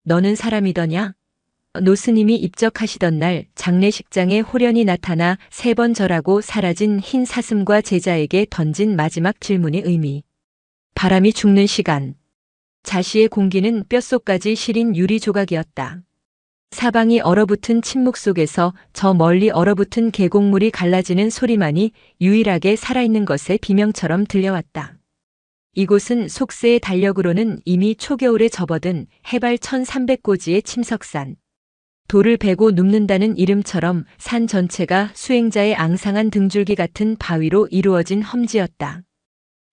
너는 사람이더냐? 노스님이 입적하시던 날 장례식장에 홀연히 나타나 3번 절하고 사라진 흰 사슴과 제자에게 던진 마지막 질문의 의미. 바람이 죽는 시간. 자시의 공기는 뼛속까지 시린 유리 조각이었다. 사방이 얼어붙은 침묵 속에서 저 멀리 얼어붙은 계곡물이 갈라지는 소리만이 유일하게 살아있는 것의 비명처럼 들려왔다. 이곳은 속세의 달력으로는 이미 초겨울에 접어든 해발 1300고지의 침석산. 돌을 베고 눕는다는 이름처럼 산 전체가 수행자의 앙상한 등줄기 같은 바위로 이루어진 험지였다.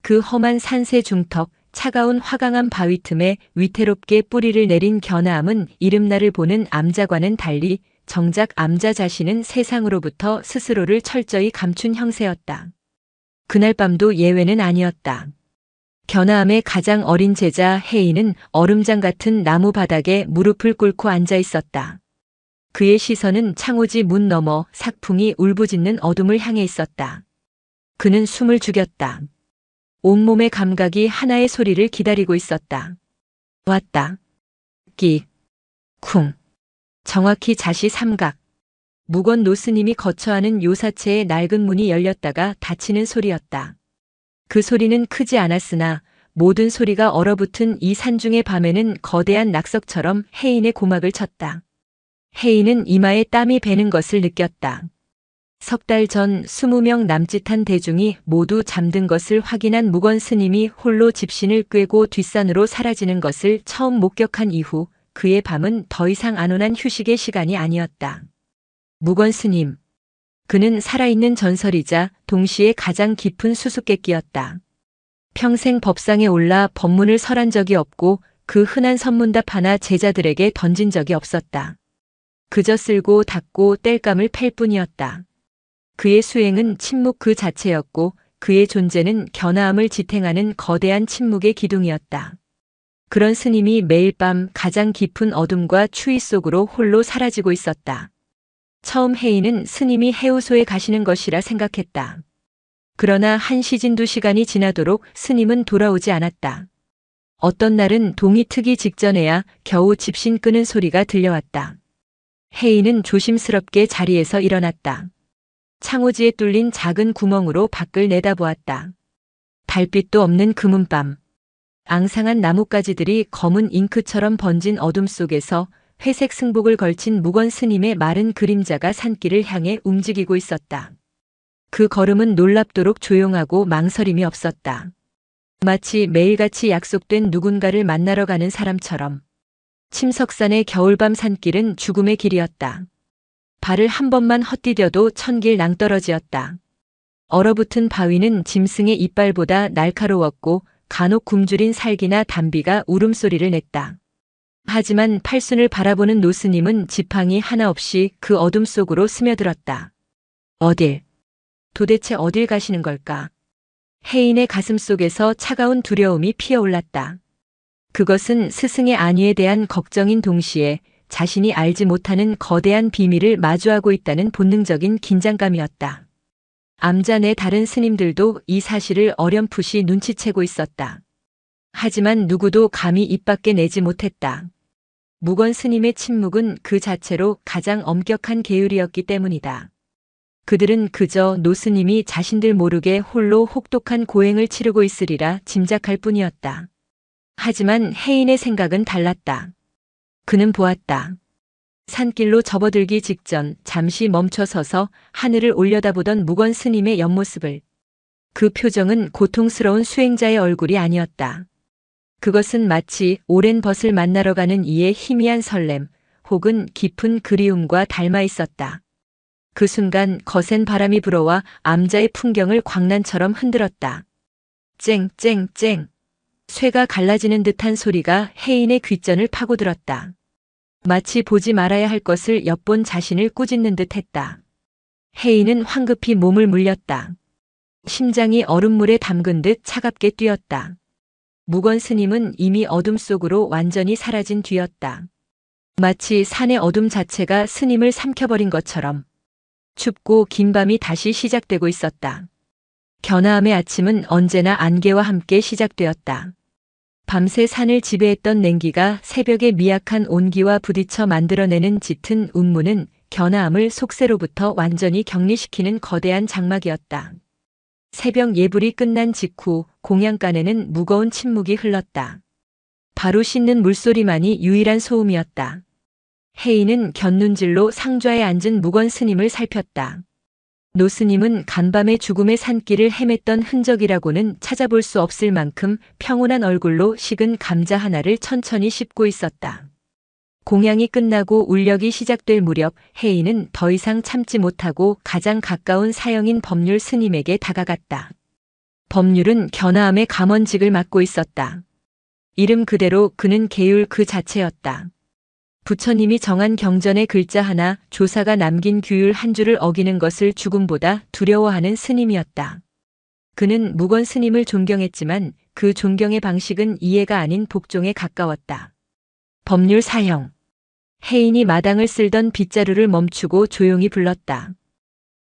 그 험한 산세 중턱, 차가운 화강암 바위 틈에 위태롭게 뿌리를 내린 견아암은 이름날을 보는 암자와는 달리 정작 암자 자신은 세상으로부터 스스로를 철저히 감춘 형세였다. 그날 밤도 예외는 아니었다. 견아암의 가장 어린 제자 해인은 얼음장 같은 나무 바닥에 무릎을 꿇고 앉아 있었다. 그의 시선은 창호지 문 너머 삭풍이 울부짖는 어둠을 향해 있었다. 그는 숨을 죽였다. 온몸의 감각이 하나의 소리를 기다리고 있었다. 왔다. 끼. 쿵. 정확히 자시 삼각. 무건 노스님이 거처하는 요사체의 낡은 문이 열렸다가 닫히는 소리였다. 그 소리는 크지 않았으나 모든 소리가 얼어붙은 이 산중의 밤에는 거대한 낙석처럼 해인의 고막을 쳤다. 해인은 이마에 땀이 배는 것을 느꼈다. 석 달 전 20명 남짓한 대중이 모두 잠든 것을 확인한 무건 스님이 홀로 집신을 꿰고 뒷산으로 사라지는 것을 처음 목격한 이후 그의 밤은 더 이상 안온한 휴식의 시간이 아니었다. 무건 스님. 그는 살아있는 전설이자 동시에 가장 깊은 수수께끼였다. 평생 법상에 올라 법문을 설한 적이 없고 그 흔한 선문답 하나 제자들에게 던진 적이 없었다. 그저 쓸고 닦고 땔감을 팰 뿐이었다. 그의 수행은 침묵 그 자체였고 그의 존재는 견아함을 지탱하는 거대한 침묵의 기둥이었다. 그런 스님이 매일 밤 가장 깊은 어둠과 추위 속으로 홀로 사라지고 있었다. 처음 해인은 스님이 해우소에 가시는 것이라 생각했다. 그러나 한 시진 2시간이 지나도록 스님은 돌아오지 않았다. 어떤 날은 동이 트기 직전에야 겨우 집신 끄는 소리가 들려왔다. 해인은 조심스럽게 자리에서 일어났다. 창호지에 뚫린 작은 구멍으로 밖을 내다보았다. 달빛도 없는 금은밤. 앙상한 나뭇가지들이 검은 잉크처럼 번진 어둠 속에서 회색 승복을 걸친 무건 스님의 마른 그림자가 산길을 향해 움직이고 있었다. 그 걸음은 놀랍도록 조용하고 망설임이 없었다. 마치 매일같이 약속된 누군가를 만나러 가는 사람처럼. 침석산의 겨울밤 산길은 죽음의 길이었다. 발을 한 번만 헛디뎌도 천길 낭떠러지였다. 얼어붙은 바위는 짐승의 이빨보다 날카로웠고 간혹 굶주린 살기나 담비가 울음소리를 냈다. 하지만 팔순을 바라보는 노스님은 지팡이 하나 없이 그 어둠 속으로 스며들었다. 어딜? 도대체 어딜 가시는 걸까? 해인의 가슴 속에서 차가운 두려움이 피어올랐다. 그것은 스승의 안위에 대한 걱정인 동시에 자신이 알지 못하는 거대한 비밀을 마주하고 있다는 본능적인 긴장감이었다. 암자 내 다른 스님들도 이 사실을 어렴풋이 눈치채고 있었다. 하지만 누구도 감히 입 밖에 내지 못했다. 무건 스님의 침묵은 그 자체로 가장 엄격한 계율이었기 때문이다. 그들은 그저 노스님이 자신들 모르게 홀로 혹독한 고행을 치르고 있으리라 짐작할 뿐이었다. 하지만 해인의 생각은 달랐다. 그는 보았다. 산길로 접어들기 직전 잠시 멈춰서서 하늘을 올려다보던 무건 스님의 옆모습을. 그 표정은 고통스러운 수행자의 얼굴이 아니었다. 그것은 마치 오랜 벗을 만나러 가는 이의 희미한 설렘 혹은 깊은 그리움과 닮아 있었다. 그 순간 거센 바람이 불어와 암자의 풍경을 광란처럼 흔들었다. 쨍쨍쨍. 쇠가 갈라지는 듯한 소리가 해인의 귓전을 파고들었다. 마치 보지 말아야 할 것을 엿본 자신을 꾸짖는 듯 했다. 해인은 황급히 몸을 물렸다. 심장이 얼음물에 담근 듯 차갑게 뛰었다. 무건 스님은 이미 어둠 속으로 완전히 사라진 뒤였다. 마치 산의 어둠 자체가 스님을 삼켜버린 것처럼. 춥고 긴 밤이 다시 시작되고 있었다. 견아함의 아침은 언제나 안개와 함께 시작되었다. 밤새 산을 지배했던 냉기가 새벽의 미약한 온기와 부딪혀 만들어내는 짙은 운무는 견아함을 속세로부터 완전히 격리시키는 거대한 장막이었다. 새벽 예불이 끝난 직후 공양간에는 무거운 침묵이 흘렀다. 바로 씻는 물소리만이 유일한 소음이었다. 혜인은 곁눈질로 상좌에 앉은 무건 스님을 살폈다. 노 스님은 간밤의 죽음의 산길을 헤맸던 흔적이라고는 찾아볼 수 없을 만큼 평온한 얼굴로 식은 감자 하나를 천천히 씹고 있었다. 공양이 끝나고 울력이 시작될 무렵 혜인은 더 이상 참지 못하고 가장 가까운 사형인 법률 스님에게 다가갔다. 법률은 견아함의 감원직을 맡고 있었다. 이름 그대로 그는 계율 그 자체였다. 부처님이 정한 경전의 글자 하나, 조사가 남긴 규율 한 줄을 어기는 것을 죽음보다 두려워하는 스님이었다. 그는 무건 스님을 존경했지만 그 존경의 방식은 이해가 아닌 복종에 가까웠다. 법률 사형. 혜인이 마당을 쓸던 빗자루를 멈추고 조용히 불렀다.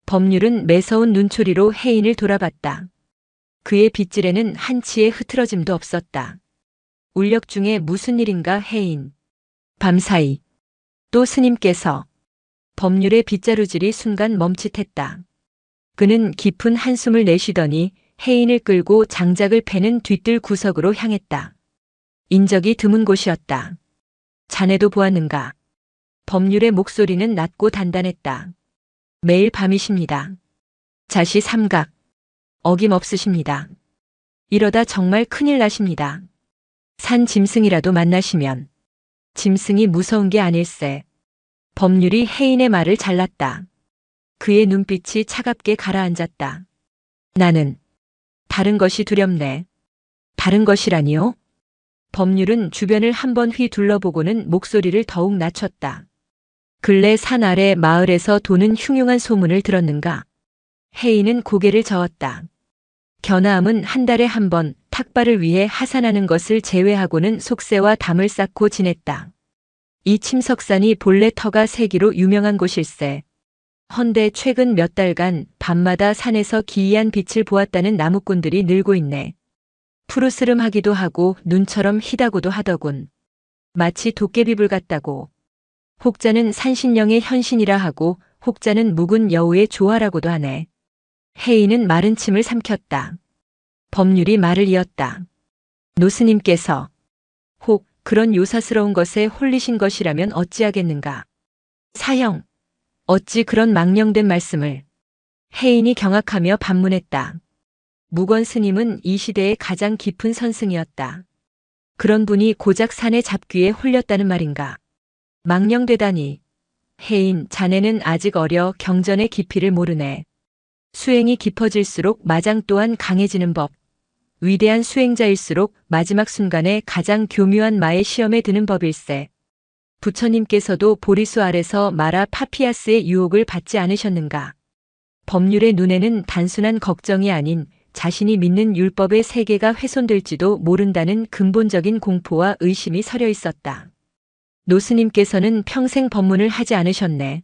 법률은 매서운 눈초리로 혜인을 돌아봤다. 그의 빗질에는 한치의 흐트러짐도 없었다. 울력 중에 무슨 일인가 혜인. 밤사이. 또 스님께서. 법률의 빗자루질이 순간 멈칫했다. 그는 깊은 한숨을 내쉬더니 혜인을 끌고 장작을 패는 뒤뜰 구석으로 향했다. 인적이 드문 곳이었다. 자네도 보았는가? 법률의 목소리는 낮고 단단했다. 매일 밤이십니다. 자시 삼각. 어김없으십니다. 이러다 정말 큰일 나십니다. 산 짐승이라도 만나시면. 짐승이 무서운 게 아닐세. 법률이 혜인의 말을 잘랐다. 그의 눈빛이 차갑게 가라앉았다. 나는 다른 것이 두렵네. 다른 것이라니요? 법률은 주변을 한번 휘둘러보고는 목소리를 더욱 낮췄다. 근래 산 아래 마을에서 도는 흉흉한 소문을 들었는가? 혜인은 고개를 저었다. 견아함은 한 달에 한 번 탁발을 위해 하산하는 것을 제외하고는 속세와 담을 쌓고 지냈다. 이 침석산이 본래 터가 세기로 유명한 곳일세. 헌데 최근 몇 달간 밤마다 산에서 기이한 빛을 보았다는 나무꾼들이 늘고 있네. 푸르스름하기도 하고 눈처럼 희다고도 하더군. 마치 도깨비불 같다고. 혹자는 산신령의 현신이라 하고 혹자는 묵은 여우의 조화라고도 하네. 혜인은 마른 침을 삼켰다. 법률이 말을 이었다. 노스님께서 혹 그런 요사스러운 것에 홀리신 것이라면 어찌하겠는가. 사형. 어찌 그런 망령된 말씀을. 혜인이 경악하며 반문했다. 무건 스님은 이 시대의 가장 깊은 선승이었다. 그런 분이 고작 산의 잡귀에 홀렸다는 말인가. 망령되다니. 혜인, 자네는 아직 어려 경전의 깊이를 모르네. 수행이 깊어질수록 마장 또한 강해지는 법. 위대한 수행자일수록 마지막 순간에 가장 교묘한 마의 시험에 드는 법일세. 부처님께서도 보리수 아래서 마라 파피아스의 유혹을 받지 않으셨는가. 법률의 눈에는 단순한 걱정이 아닌 자신이 믿는 율법의 세계가 훼손될지도 모른다는 근본적인 공포와 의심이 서려 있었다. 노스님께서는 평생 법문을 하지 않으셨네.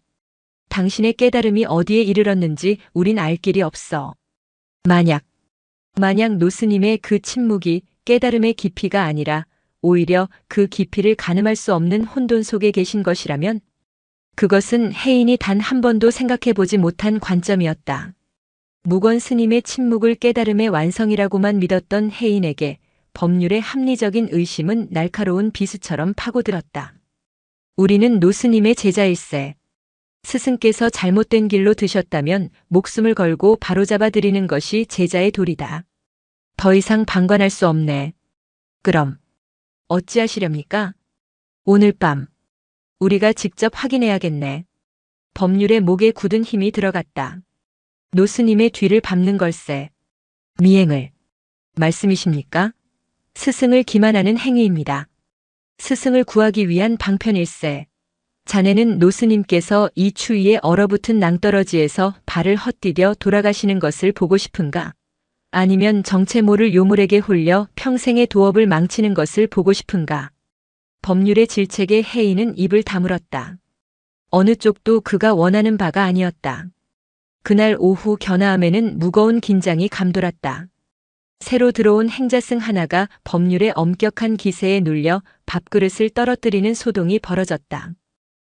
당신의 깨달음이 어디에 이르렀는지 우린 알 길이 없어. 만약 노스님의 그 침묵이 깨달음의 깊이가 아니라 오히려 그 깊이를 가늠할 수 없는 혼돈 속에 계신 것이라면 그것은 혜인이 단 한 번도 생각해 보지 못한 관점이었다. 무건 스님의 침묵을 깨달음의 완성이라고만 믿었던 혜인에게 법률의 합리적인 의심은 날카로운 비수처럼 파고들었다. 우리는 노스님의 제자일세. 스승께서 잘못된 길로 드셨다면 목숨을 걸고 바로잡아 드리는 것이 제자의 도리다. 더 이상 방관할 수 없네. 그럼 어찌하시렵니까? 오늘 밤 우리가 직접 확인해야겠네. 법률의 목에 굳은 힘이 들어갔다. 노스님의 뒤를 밟는 걸세. 미행을 말씀이십니까? 스승을 기만하는 행위입니다. 스승을 구하기 위한 방편일세. 자네는 노스님께서 이 추위에 얼어붙은 낭떠러지에서 발을 헛디뎌 돌아가시는 것을 보고 싶은가? 아니면 정체 모를 요물에게 홀려 평생의 도업을 망치는 것을 보고 싶은가? 법률의 질책에 혜인은 입을 다물었다. 어느 쪽도 그가 원하는 바가 아니었다. 그날 오후 견아함에는 무거운 긴장이 감돌았다. 새로 들어온 행자승 하나가 법률의 엄격한 기세에 눌려 밥그릇을 떨어뜨리는 소동이 벌어졌다.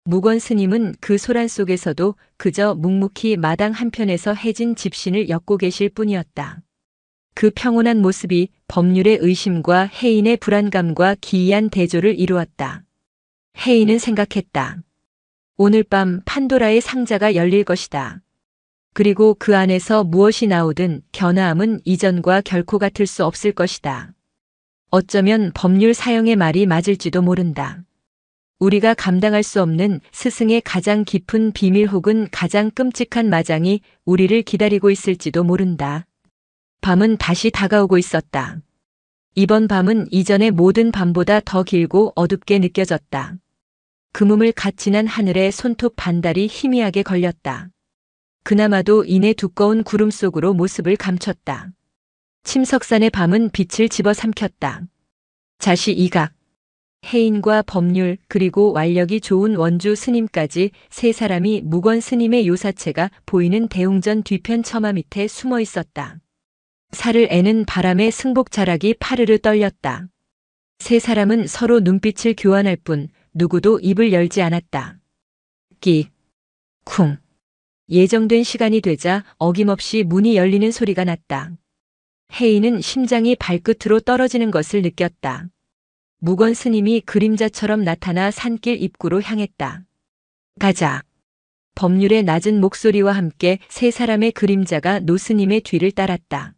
무건 스님은 그 소란 속에서도 그저 묵묵히 마당 한편에서 해진 집신을 엮고 계실 뿐이었다. 그 평온한 모습이 법률의 의심과 해인의 불안감과 기이한 대조를 이루었다. 해인은 생각했다. 오늘 밤 판도라의 상자가 열릴 것이다. 그리고 그 안에서 무엇이 나오든 견아함은 이전과 결코 같을 수 없을 것이다. 어쩌면 법률 사형의 말이 맞을지도 모른다. 우리가 감당할 수 없는 스승의 가장 깊은 비밀 혹은 가장 끔찍한 마장이 우리를 기다리고 있을지도 모른다. 밤은 다시 다가오고 있었다. 이번 밤은 이전의 모든 밤보다 더 길고 어둡게 느껴졌다. 그물을 갓 지난 하늘에 손톱 반달이 희미하게 걸렸다. 그나마도 이내 두꺼운 구름 속으로 모습을 감췄다. 침석산의 밤은 빛을 집어삼켰다. 자시이각, 해인과 법률 그리고 완력이 좋은 원주 스님까지 세 사람이 무건 스님의 요사체가 보이는 대웅전 뒤편 처마 밑에 숨어 있었다. 살을 애는 바람에 승복자락이 파르르 떨렸다. 세 사람은 서로 눈빛을 교환할 뿐 누구도 입을 열지 않았다. 끼, 쿵. 예정된 시간이 되자 어김없이 문이 열리는 소리가 났다. 해인은 심장이 발끝으로 떨어지는 것을 느꼈다. 무건 스님이 그림자처럼 나타나 산길 입구로 향했다. 가자. 법률의 낮은 목소리와 함께 세 사람의 그림자가 노스님의 뒤를 따랐다.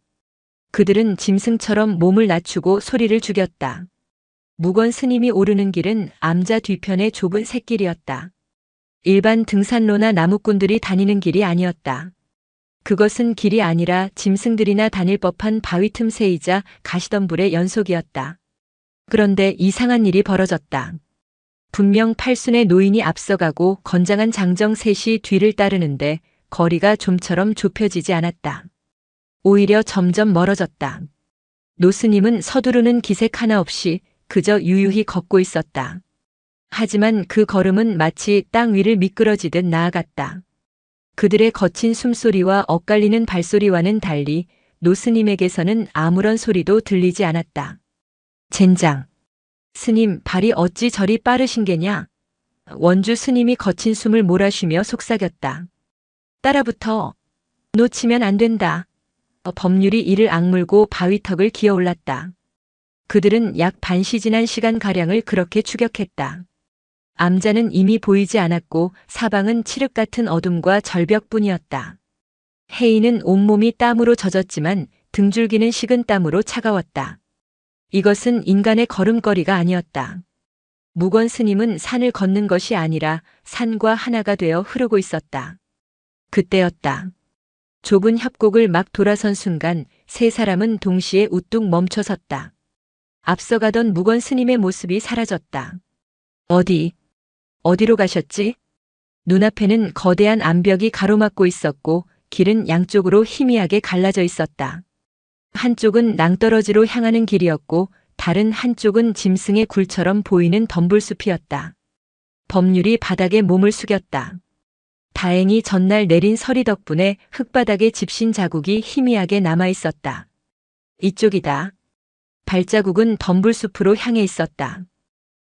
그들은 짐승처럼 몸을 낮추고 소리를 죽였다. 무건 스님이 오르는 길은 암자 뒤편의 좁은 샛길이었다. 일반 등산로나 나무꾼들이 다니는 길이 아니었다. 그것은 길이 아니라 짐승들이나 다닐 법한 바위 틈새이자 가시덤불의 연속이었다. 그런데 이상한 일이 벌어졌다. 분명 팔순의 노인이 앞서가고 건장한 장정 셋이 뒤를 따르는데 거리가 좀처럼 좁혀지지 않았다. 오히려 점점 멀어졌다. 노스님은 서두르는 기색 하나 없이 그저 유유히 걷고 있었다. 하지만 그 걸음은 마치 땅 위를 미끄러지듯 나아갔다. 그들의 거친 숨소리와 엇갈리는 발소리와는 달리 노스님에게서는 아무런 소리도 들리지 않았다. 젠장. 스님 발이 어찌 저리 빠르신 게냐? 원주 스님이 거친 숨을 몰아쉬며 속삭였다. 따라붙어. 놓치면 안 된다. 법률이 이를 악물고 바위턱을 기어올랐다. 그들은 약 반시 지난 시간가량을 그렇게 추격했다. 암자는 이미 보이지 않았고 사방은 칠흑 같은 어둠과 절벽뿐이었다. 해인은 온몸이 땀으로 젖었지만 등줄기는 식은 땀으로 차가웠다. 이것은 인간의 걸음걸이가 아니었다. 무건 스님은 산을 걷는 것이 아니라 산과 하나가 되어 흐르고 있었다. 그때였다. 좁은 협곡을 막 돌아선 순간 세 사람은 동시에 우뚝 멈춰섰다. 앞서가던 무건 스님의 모습이 사라졌다. 어디로 가셨지? 눈앞에는 거대한 암벽이 가로막고 있었고 길은 양쪽으로 희미하게 갈라져 있었다. 한쪽은 낭떠러지로 향하는 길이었고 다른 한쪽은 짐승의 굴처럼 보이는 덤불숲이었다. 법률이 바닥에 몸을 숙였다. 다행히 전날 내린 서리 덕분에 흙바닥에 집신 자국이 희미하게 남아 있었다. 이쪽이다. 발자국은 덤불숲으로 향해 있었다.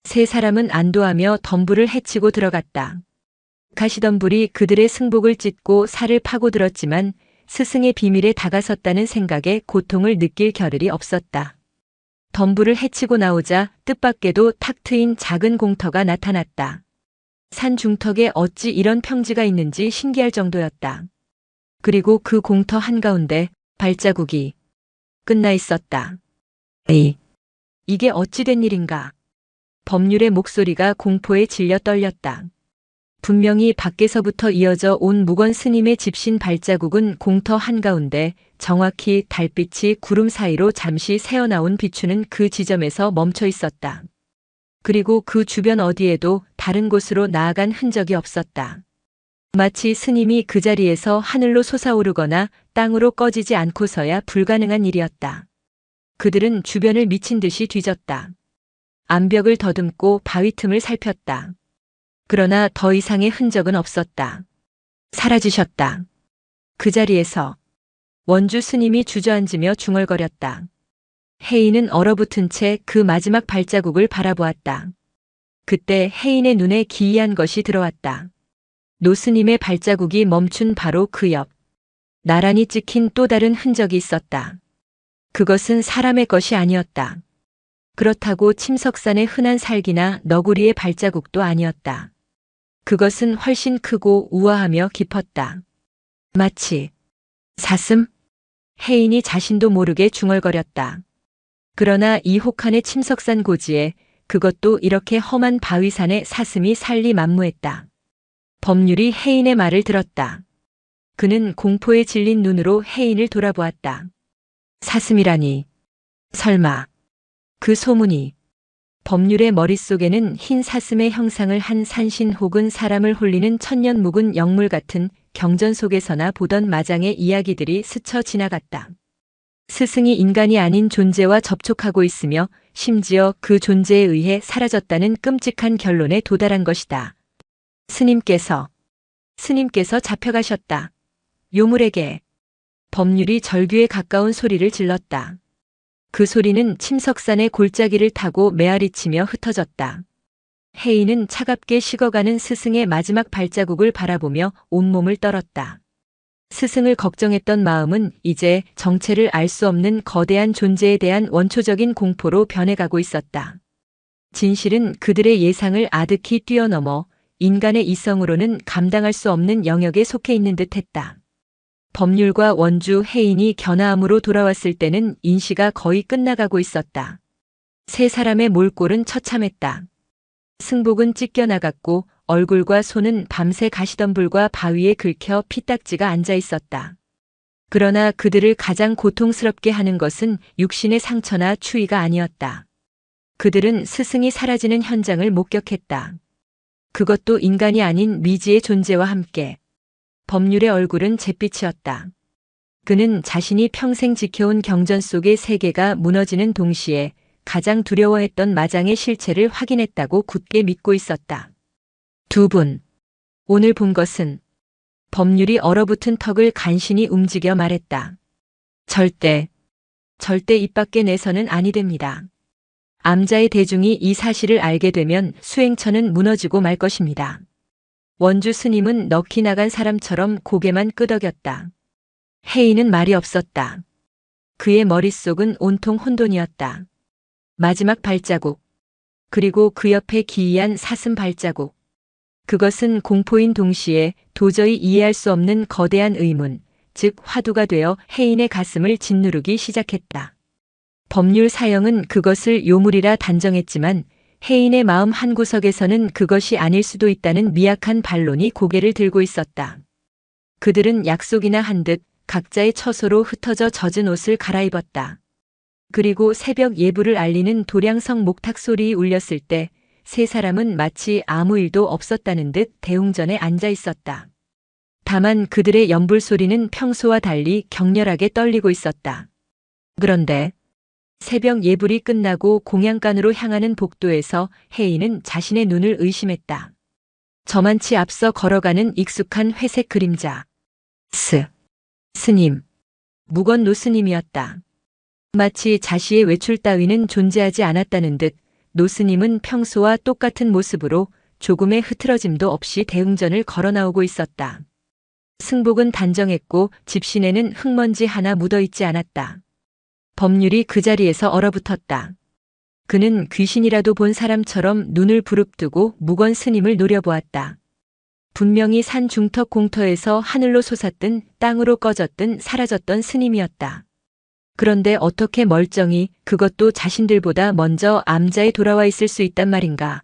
세 사람은 안도하며 덤불을 헤치고 들어갔다. 가시덤불이 그들의 승복을 찢고 살을 파고들었지만 스승의 비밀에 다가섰다는 생각에 고통을 느낄 겨를이 없었다. 덤불을 헤치고 나오자 뜻밖에도 탁 트인 작은 공터가 나타났다. 산 중턱에 어찌 이런 평지가 있는지 신기할 정도였다. 그리고 그 공터 한가운데 발자국이 끝나 있었다. 에이, 이게 어찌 된 일인가? 법률의 목소리가 공포에 질려 떨렸다. 분명히 밖에서부터 이어져 온 무건 스님의 집신 발자국은 공터 한가운데 정확히 달빛이 구름 사이로 잠시 새어나온 비추는 그 지점에서 멈춰 있었다. 그리고 그 주변 어디에도 다른 곳으로 나아간 흔적이 없었다. 마치 스님이 그 자리에서 하늘로 솟아오르거나 땅으로 꺼지지 않고서야 불가능한 일이었다. 그들은 주변을 미친 듯이 뒤졌다. 암벽을 더듬고 바위 틈을 살폈다. 그러나 더 이상의 흔적은 없었다. 사라지셨다. 그 자리에서 원주 스님이 주저앉으며 중얼거렸다. 혜인은 얼어붙은 채 그 마지막 발자국을 바라보았다. 그때 혜인의 눈에 기이한 것이 들어왔다. 노스님의 발자국이 멈춘 바로 그 옆, 나란히 찍힌 또 다른 흔적이 있었다. 그것은 사람의 것이 아니었다. 그렇다고 침석산의 흔한 살기나 너구리의 발자국도 아니었다. 그것은 훨씬 크고 우아하며 깊었다. 마치 사슴? 혜인이 자신도 모르게 중얼거렸다. 그러나 이 혹한의 침석산 고지에 그것도 이렇게 험한 바위산에 사슴이 살리 만무했다. 법률이 혜인의 말을 들었다. 그는 공포에 질린 눈으로 혜인을 돌아보았다. 사슴이라니. 설마. 그 소문이. 법률의 머릿속에는 흰 사슴의 형상을 한 산신 혹은 사람을 홀리는 천년 묵은 영물 같은 경전 속에서나 보던 마장의 이야기들이 스쳐 지나갔다. 스승이 인간이 아닌 존재와 접촉하고 있으며 심지어 그 존재에 의해 사라졌다는 끔찍한 결론에 도달한 것이다. 스님께서 잡혀가셨다. 요물에게. 법률이 절규에 가까운 소리를 질렀다. 그 소리는 침석산의 골짜기를 타고 메아리치며 흩어졌다. 혜인은 차갑게 식어가는 스승의 마지막 발자국을 바라보며 온몸을 떨었다. 스승을 걱정했던 마음은 이제 정체를 알 수 없는 거대한 존재에 대한 원초적인 공포로 변해가고 있었다. 진실은 그들의 예상을 아득히 뛰어넘어 인간의 이성으로는 감당할 수 없는 영역에 속해 있는 듯했다. 법률과 원주 혜인이 견아암으로 돌아왔을 때는 인시가 거의 끝나가고 있었다. 세 사람의 몰골은 처참했다. 승복은 찢겨나갔고 얼굴과 손은 밤새 가시덤불과 바위에 긁혀 피딱지가 앉아 있었다. 그러나 그들을 가장 고통스럽게 하는 것은 육신의 상처나 추위가 아니었다. 그들은 스승이 사라지는 현장을 목격했다. 그것도 인간이 아닌 미지의 존재와 함께. 법률의 얼굴은 잿빛이었다. 그는 자신이 평생 지켜온 경전 속의 세계가 무너지는 동시에 가장 두려워했던 마장의 실체를 확인했다고 굳게 믿고 있었다. 두 분. 오늘 본 것은. 법률이 얼어붙은 턱을 간신히 움직여 말했다. 절대 입 밖에 내서는 아니 됩니다. 암자의 대중이 이 사실을 알게 되면 수행처는 무너지고 말 것입니다. 원주 스님은 넋이 나간 사람처럼 고개만 끄덕였다. 혜인은 말이 없었다. 그의 머릿속은 온통 혼돈이었다. 마지막 발자국. 그리고 그 옆에 기이한 사슴 발자국. 그것은 공포인 동시에 도저히 이해할 수 없는 거대한 의문, 즉 화두가 되어 혜인의 가슴을 짓누르기 시작했다. 법률 사형은 그것을 요물이라 단정했지만 혜인의 마음 한구석에서는 그것이 아닐 수도 있다는 미약한 반론이 고개를 들고 있었다. 그들은 약속이나 한 듯 각자의 처소로 흩어져 젖은 옷을 갈아입었다. 그리고 새벽 예불을 알리는 도량성 목탁 소리이 울렸을 때 세 사람은 마치 아무 일도 없었다는 듯 대웅전에 앉아 있었다. 다만 그들의 연불 소리는 평소와 달리 격렬하게 떨리고 있었다. 그런데 새벽 예불이 끝나고 공양간으로 향하는 복도에서 혜인은 자신의 눈을 의심했다. 저만치 앞서 걸어가는 익숙한 회색 그림자. 스님. 무건 노스님이었다. 마치 자시의 외출 따위는 존재하지 않았다는 듯 노스님은 평소와 똑같은 모습으로 조금의 흐트러짐도 없이 대웅전을 걸어 나오고 있었다. 승복은 단정했고 집신에는 흙먼지 하나 묻어있지 않았다. 법률이 그 자리에서 얼어붙었다. 그는 귀신이라도 본 사람처럼 눈을 부릅뜨고 무건 스님을 노려보았다. 분명히 산 중턱 공터에서 하늘로 솟았든 땅으로 꺼졌든 사라졌던 스님이었다. 그런데 어떻게 멀쩡히 그것도 자신들보다 먼저 암자에 돌아와 있을 수 있단 말인가.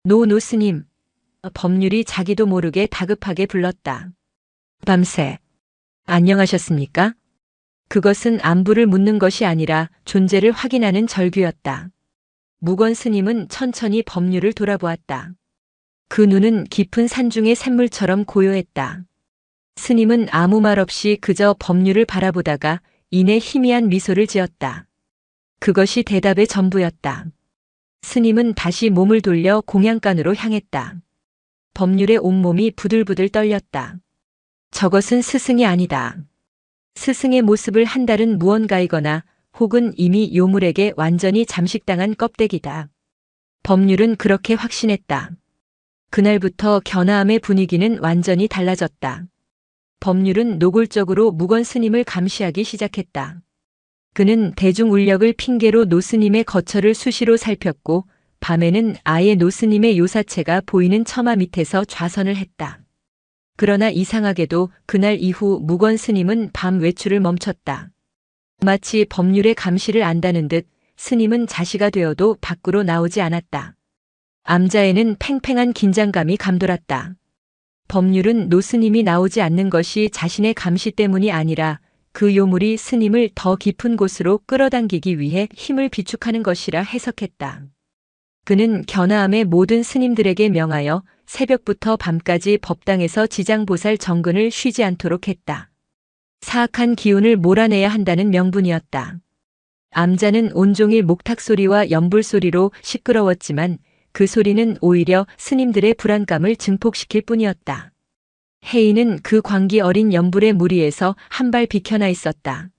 노스님. 법률이 자기도 모르게 다급하게 불렀다. 밤새. 안녕하셨습니까? 그것은 안부를 묻는 것이 아니라 존재를 확인하는 절규였다. 무건 스님은 천천히 법률을 돌아보았다. 그 눈은 깊은 산중의 샘물처럼 고요했다. 스님은 아무 말 없이 그저 법률을 바라보다가 이내 희미한 미소를 지었다. 그것이 대답의 전부였다. 스님은 다시 몸을 돌려 공양간으로 향했다. 법률의 온몸이 부들부들 떨렸다. 저것은 스승이 아니다. 스승의 모습을 한달은 무언가이거나 혹은 이미 요물에게 완전히 잠식당한 껍데기다. 법률은 그렇게 확신했다. 그날부터 견아함의 분위기는 완전히 달라졌다. 법률은 노골적으로 무건 스님을 감시하기 시작했다. 그는 대중울력을 핑계로 노스님의 거처를 수시로 살폈고 밤에는 아예 노스님의 요사체가 보이는 처마 밑에서 좌선을 했다. 그러나 이상하게도 그날 이후 무건 스님은 밤 외출을 멈췄다. 마치 법률의 감시를 안다는 듯 스님은 자시가 되어도 밖으로 나오지 않았다. 암자에는 팽팽한 긴장감이 감돌았다. 법률은 노스님이 나오지 않는 것이 자신의 감시 때문이 아니라 그 요물이 스님을 더 깊은 곳으로 끌어당기기 위해 힘을 비축하는 것이라 해석했다. 그는 견아함의 모든 스님들에게 명하여 새벽부터 밤까지 법당에서 지장보살 정근을 쉬지 않도록 했다. 사악한 기운을 몰아내야 한다는 명분이었다. 암자는 온종일 목탁소리와 연불소리로 시끄러웠지만 그 소리는 오히려 스님들의 불안감을 증폭시킬 뿐이었다. 혜인은 그 광기 어린 연불의 무리에서 한 발 비켜나 있었다.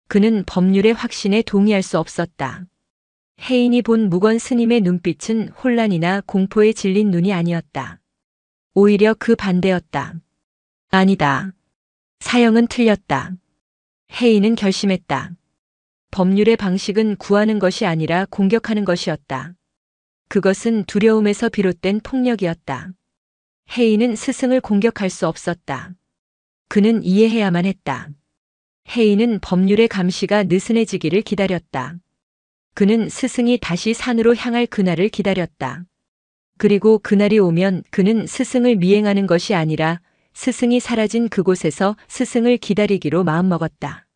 그는 법률의 확신에 동의할 수 없었다. 혜인이 본 무건 스님의 눈빛은 혼란이나 공포에 질린 눈이 아니었다. 오히려 그 반대였다. 아니다. 사형은 틀렸다. 혜인은 결심했다. 법률의 방식은 구하는 것이 아니라 공격하는 것이었다. 그것은 두려움에서 비롯된 폭력이었다. 혜인은 스승을 공격할 수 없었다. 그는 이해해야만 했다. 혜인은 법률의 감시가 느슨해지기를 기다렸다. 그는 스승이 다시 산으로 향할 그날을 기다렸다. 그리고 그날이 오면 그는 스승을 미행하는 것이 아니라 스승이 사라진 그곳에서 스승을 기다리기로 마음먹었다.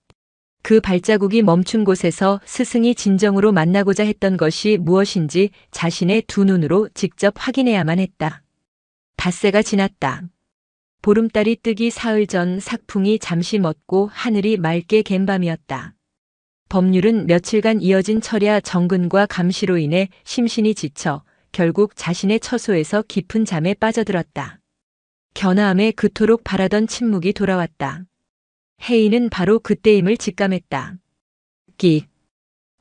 그 발자국이 멈춘 곳에서 스승이 진정으로 만나고자 했던 것이 무엇인지 자신의 두 눈으로 직접 확인해야만 했다. 닷새가 지났다. 보름달이 뜨기 사흘 전 삭풍이 잠시 멎고 하늘이 맑게 갠 밤이었다. 법률은 며칠간 이어진 철야 정근과 감시로 인해 심신이 지쳐 결국 자신의 처소에서 깊은 잠에 빠져들었다. 견아함에 그토록 바라던 침묵이 돌아왔다. 혜인은 바로 그때임을 직감했다. 끼,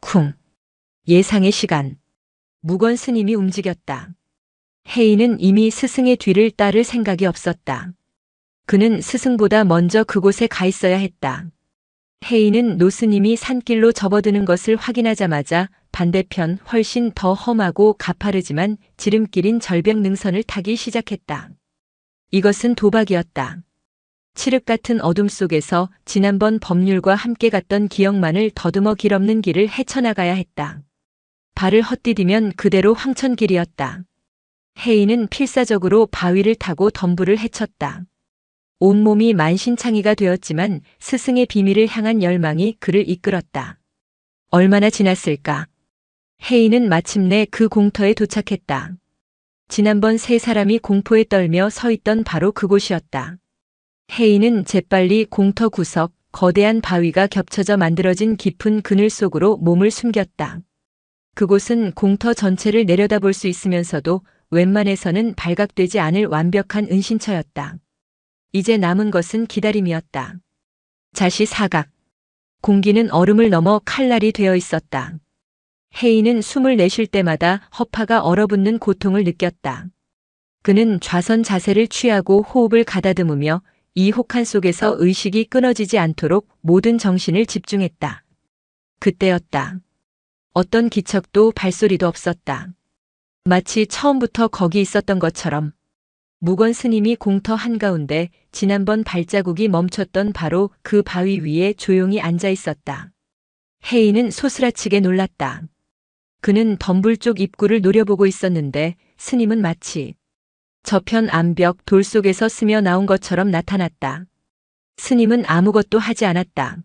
쿵. 예상의 시간. 무건 스님이 움직였다. 혜인은 이미 스승의 뒤를 따를 생각이 없었다. 그는 스승보다 먼저 그곳에 가 있어야 했다. 혜인은 노스님이 산길로 접어드는 것을 확인하자마자 반대편 훨씬 더 험하고 가파르지만 지름길인 절벽 능선을 타기 시작했다. 이것은 도박이었다. 칠흑 같은 어둠 속에서 지난번 법률과 함께 갔던 기억만을 더듬어 길없는 길을 헤쳐나가야 했다. 발을 헛디디면 그대로 황천길이었다. 혜인은 필사적으로 바위를 타고 덤불을 헤쳤다. 온몸이 만신창이가 되었지만 스승의 비밀을 향한 열망이 그를 이끌었다. 얼마나 지났을까? 혜인은 마침내 그 공터에 도착했다. 지난번 세 사람이 공포에 떨며 서 있던 바로 그곳이었다. 혜인은 재빨리 공터 구석, 거대한 바위가 겹쳐져 만들어진 깊은 그늘 속으로 몸을 숨겼다. 그곳은 공터 전체를 내려다볼 수 있으면서도 웬만해서는 발각되지 않을 완벽한 은신처였다. 이제 남은 것은 기다림이었다. 자시사각. 공기는 얼음을 넘어 칼날이 되어 있었다. 혜인은 숨을 내쉴 때마다 허파가 얼어붙는 고통을 느꼈다. 그는 좌선 자세를 취하고 호흡을 가다듬으며 이 혹한 속에서 의식이 끊어지지 않도록 모든 정신을 집중했다. 그때였다. 어떤 기척도 발소리도 없었다. 마치 처음부터 거기 있었던 것처럼. 무건 스님이 공터 한가운데 지난번 발자국이 멈췄던 바로 그 바위 위에 조용히 앉아 있었다. 혜인은 소스라치게 놀랐다. 그는 덤불 쪽 입구를 노려보고 있었는데 스님은 마치 저편 암벽 돌 속에서 스며 나온 것처럼 나타났다. 스님은 아무것도 하지 않았다.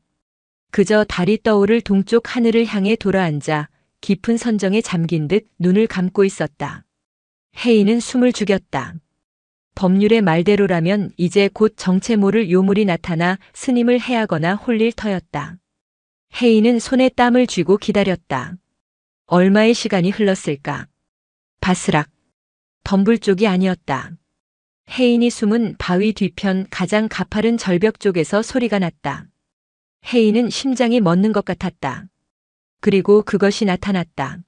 그저 달이 떠오를 동쪽 하늘을 향해 돌아앉아 깊은 선정에 잠긴 듯 눈을 감고 있었다. 혜인은 숨을 죽였다. 법률의 말대로라면 이제 곧 정체 모를 요물이 나타나 스님을 해하거나 홀릴 터였다. 혜인은 손에 땀을 쥐고 기다렸다. 얼마의 시간이 흘렀을까? 바스락. 덤불 쪽이 아니었다. 혜인이 숨은 바위 뒤편 가장 가파른 절벽 쪽에서 소리가 났다. 혜인은 심장이 멎는 것 같았다. 그리고 그것이 나타났다.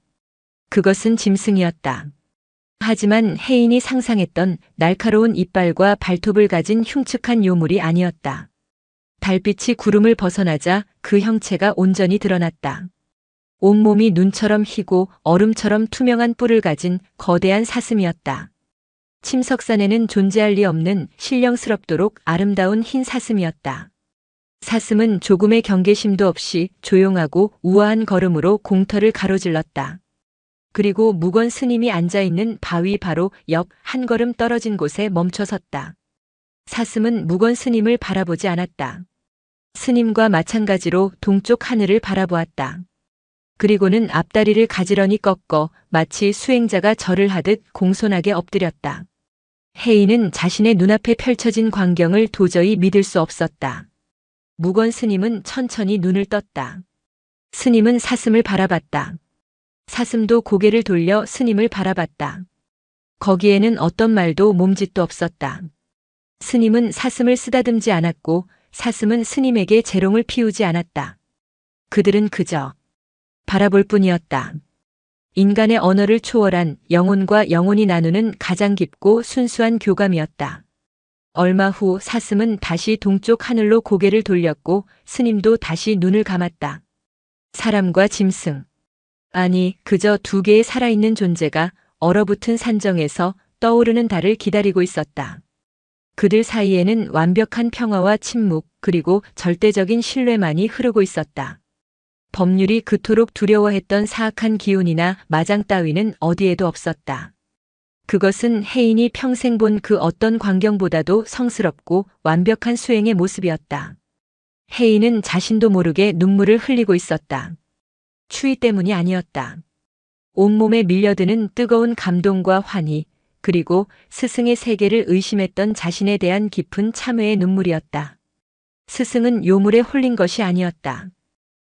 그것은 짐승이었다. 하지만 혜인이 상상했던 날카로운 이빨과 발톱을 가진 흉측한 요물이 아니었다. 달빛이 구름을 벗어나자 그 형체가 온전히 드러났다. 온몸이 눈처럼 희고 얼음처럼 투명한 뿔을 가진 거대한 사슴이었다. 침석산에는 존재할 리 없는 신령스럽도록 아름다운 흰 사슴이었다. 사슴은 조금의 경계심도 없이 조용하고 우아한 걸음으로 공터를 가로질렀다. 그리고 무건 스님이 앉아있는 바위 바로 옆 한 걸음 떨어진 곳에 멈춰섰다. 사슴은 무건 스님을 바라보지 않았다. 스님과 마찬가지로 동쪽 하늘을 바라보았다. 그리고는 앞다리를 가지런히 꺾어 마치 수행자가 절을 하듯 공손하게 엎드렸다. 혜인은 자신의 눈앞에 펼쳐진 광경을 도저히 믿을 수 없었다. 무건 스님은 천천히 눈을 떴다. 스님은 사슴을 바라봤다. 사슴도 고개를 돌려 스님을 바라봤다. 거기에는 어떤 말도 몸짓도 없었다. 스님은 사슴을 쓰다듬지 않았고 사슴은 스님에게 재롱을 피우지 않았다. 그들은 그저 바라볼 뿐이었다. 인간의 언어를 초월한 영혼과 영혼이 나누는 가장 깊고 순수한 교감이었다. 얼마 후 사슴은 다시 동쪽 하늘로 고개를 돌렸고 스님도 다시 눈을 감았다. 사람과 짐승. 아니, 그저 두 개의 살아있는 존재가 얼어붙은 산정에서 떠오르는 달을 기다리고 있었다. 그들 사이에는 완벽한 평화와 침묵 그리고 절대적인 신뢰만이 흐르고 있었다. 법률이 그토록 두려워했던 사악한 기운이나 마장 따위는 어디에도 없었다. 그것은 혜인이 평생 본 그 어떤 광경보다도 성스럽고 완벽한 수행의 모습이었다. 혜인은 자신도 모르게 눈물을 흘리고 있었다. 추위 때문이 아니었다. 온몸에 밀려드는 뜨거운 감동과 환희, 그리고 스승의 세계를 의심했던 자신에 대한 깊은 참회의 눈물이었다. 스승은 요물에 홀린 것이 아니었다.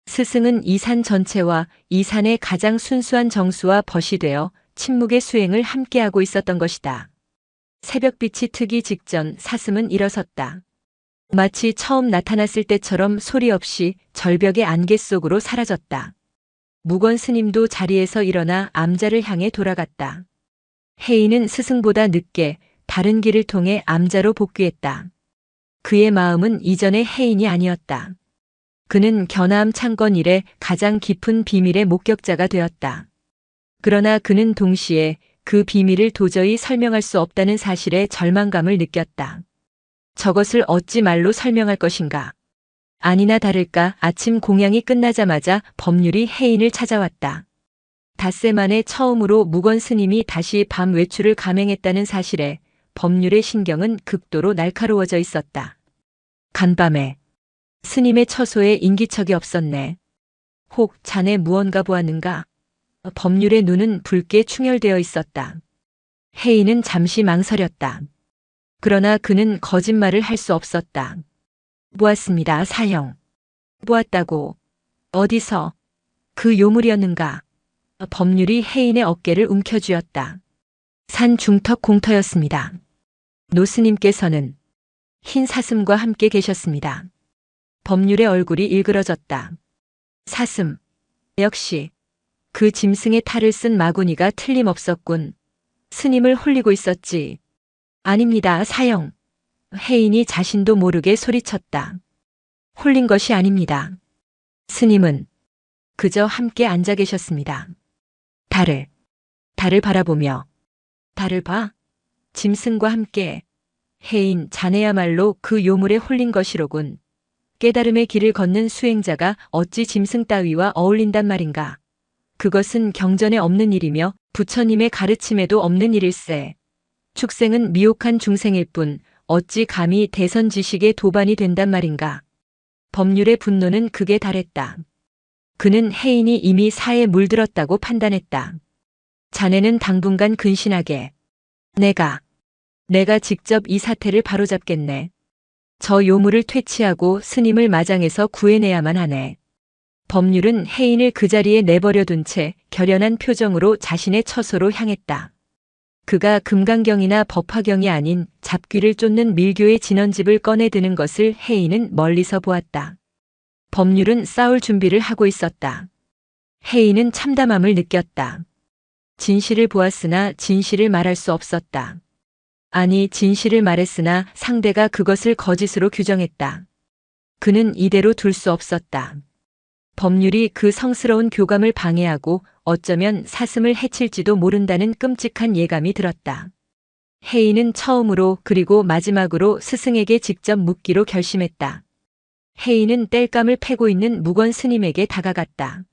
스승은 이 산 전체와 이 산의 가장 순수한 정수와 벗이 되어 침묵의 수행을 함께하고 있었던 것이다. 새벽빛이 트기 직전 사슴은 일어섰다. 마치 처음 나타났을 때처럼 소리 없이 절벽의 안개 속으로 사라졌다. 무건 스님도 자리에서 일어나 암자를 향해 돌아갔다. 혜인은 스승보다 늦게 다른 길을 통해 암자로 복귀했다. 그의 마음은 이전의 혜인이 아니었다. 그는 견아암 창건 이래 가장 깊은 비밀의 목격자가 되었다. 그러나 그는 동시에 그 비밀을 도저히 설명할 수 없다는 사실에 절망감을 느꼈다. 저것을 어찌 말로 설명할 것인가? 아니나 다를까 아침 공양이 끝나자마자 법률이 혜인을 찾아왔다. 닷새 만에 처음으로 무건 스님이 다시 밤 외출을 감행했다는 사실에 법률의 신경은 극도로 날카로워져 있었다. 간밤에 스님의 처소에 인기척이 없었네. 혹 자네 무언가 보았는가? 법률의 눈은 붉게 충혈되어 있었다. 혜인은 잠시 망설였다. 그러나 그는 거짓말을 할 수 없었다. 보았습니다, 사형. 보았다고. 어디서? 그 요물이었는가? 법률이 혜인의 어깨를 움켜쥐었다. 산 중턱 공터였습니다. 노스님께서는 흰 사슴과 함께 계셨습니다. 법률의 얼굴이 일그러졌다. 사슴. 역시 그 짐승의 탈을 쓴 마구니가 틀림없었군. 스님을 홀리고 있었지. 아닙니다, 사형. 혜인이 자신도 모르게 소리쳤다. 홀린 것이 아닙니다. 스님은 그저 함께 앉아 계셨습니다. 달을 바라보며. 달을 봐? 짐승과 함께. 혜인, 자네야말로 그 요물에 홀린 것이로군. 깨달음의 길을 걷는 수행자가 어찌 짐승 따위와 어울린단 말인가. 그것은 경전에 없는 일이며 부처님의 가르침에도 없는 일일세. 축생은 미혹한 중생일 뿐 어찌 감히 대선 지식의 도반이 된단 말인가. 법률의 분노는 극에 달했다. 그는 혜인이 이미 사에 물들었다고 판단했다. 자네는 당분간 근신하게. 내가 직접 이 사태를 바로잡겠네. 저 요물을 퇴치하고 스님을 마장에서 구해내야만 하네. 법률은 혜인을 그 자리에 내버려둔 채 결연한 표정으로 자신의 처소로 향했다. 그가 금강경이나 법화경이 아닌 잡귀를 쫓는 밀교의 진원집을 꺼내드는 것을 혜인은 멀리서 보았다. 법률은 싸울 준비를 하고 있었다. 혜인은 참담함을 느꼈다. 진실을 보았으나 진실을 말할 수 없었다. 아니, 진실을 말했으나 상대가 그것을 거짓으로 규정했다. 그는 이대로 둘 수 없었다. 법률이 그 성스러운 교감을 방해하고 어쩌면 사슴을 해칠지도 모른다는 끔찍한 예감이 들었다. 혜인은 처음으로 그리고 마지막으로 스승에게 직접 묻기로 결심했다. 혜인은 땔감을 패고 있는 무건 스님에게 다가갔다.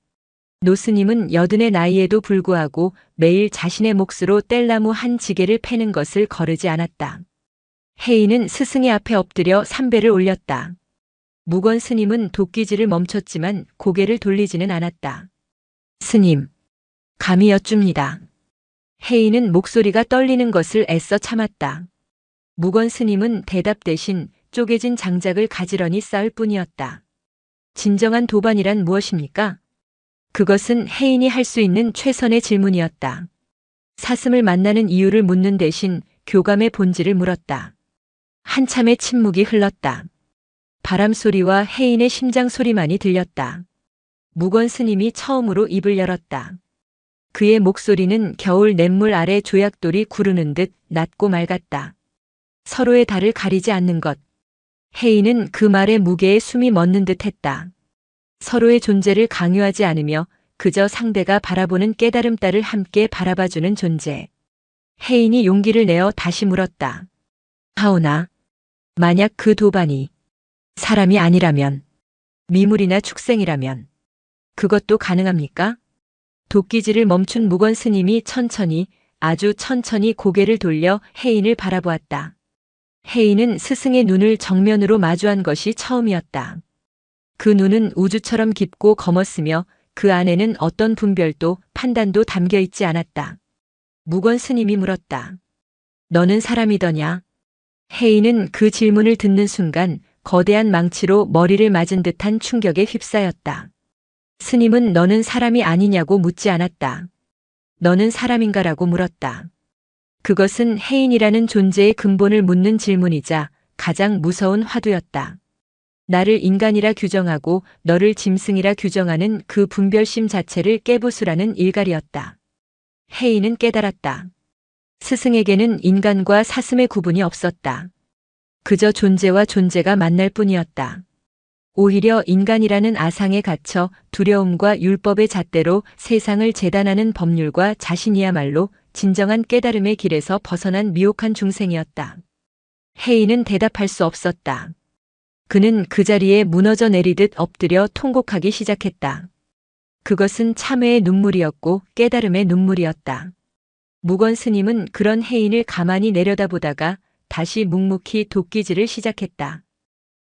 노 스님은 여든의 나이에도 불구하고 매일 자신의 몫으로 뗄나무 한 지게를 패는 것을 거르지 않았다. 혜인은 스승의 앞에 엎드려 삼배를 올렸다. 무건 스님은 도끼질을 멈췄지만 고개를 돌리지는 않았다. 스님, 감히 여쭙니다. 혜인은 목소리가 떨리는 것을 애써 참았다. 무건 스님은 대답 대신 쪼개진 장작을 가지런히 쌓을 뿐이었다. 진정한 도반이란 무엇입니까? 그것은 혜인이 할 수 있는 최선의 질문이었다. 사슴을 만나는 이유를 묻는 대신 교감의 본질을 물었다. 한참의 침묵이 흘렀다. 바람 소리와 혜인의 심장 소리만이 들렸다. 무건 스님이 처음으로 입을 열었다. 그의 목소리는 겨울 냇물 아래 조약돌이 구르는 듯 낮고 맑았다. 서로의 달을 가리지 않는 것. 혜인은 그 말의 무게에 숨이 멎는 듯 했다. 서로의 존재를 강요하지 않으며 그저 상대가 바라보는 깨달음 따를 함께 바라봐주는 존재. 혜인이 용기를 내어 다시 물었다. 하오나, 만약 그 도반이 사람이 아니라면, 미물이나 축생이라면, 그것도 가능합니까? 도끼질을 멈춘 무건 스님이 천천히, 아주 천천히 고개를 돌려 혜인을 바라보았다. 혜인은 스승의 눈을 정면으로 마주한 것이 처음이었다. 그 눈은 우주처럼 깊고 검었으며 그 안에는 어떤 분별도 판단도 담겨 있지 않았다. 무건 스님이 물었다. 너는 사람이더냐? 혜인은 그 질문을 듣는 순간 거대한 망치로 머리를 맞은 듯한 충격에 휩싸였다. 스님은 너는 사람이 아니냐고 묻지 않았다. 너는 사람인가라고 물었다. 그것은 혜인이라는 존재의 근본을 묻는 질문이자 가장 무서운 화두였다. 나를 인간이라 규정하고 너를 짐승이라 규정하는 그 분별심 자체를 깨부수라는 일갈이었다. 혜인은 깨달았다. 스승에게는 인간과 사슴의 구분이 없었다. 그저 존재와 존재가 만날 뿐이었다. 오히려 인간이라는 아상에 갇혀 두려움과 율법의 잣대로 세상을 재단하는 법률과 자신이야말로 진정한 깨달음의 길에서 벗어난 미혹한 중생이었다. 혜인은 대답할 수 없었다. 그는 그 자리에 무너져 내리듯 엎드려 통곡하기 시작했다. 그것은 참회의 눈물이었고 깨달음의 눈물이었다. 무건 스님은 그런 혜인을 가만히 내려다보다가 다시 묵묵히 도끼질을 시작했다.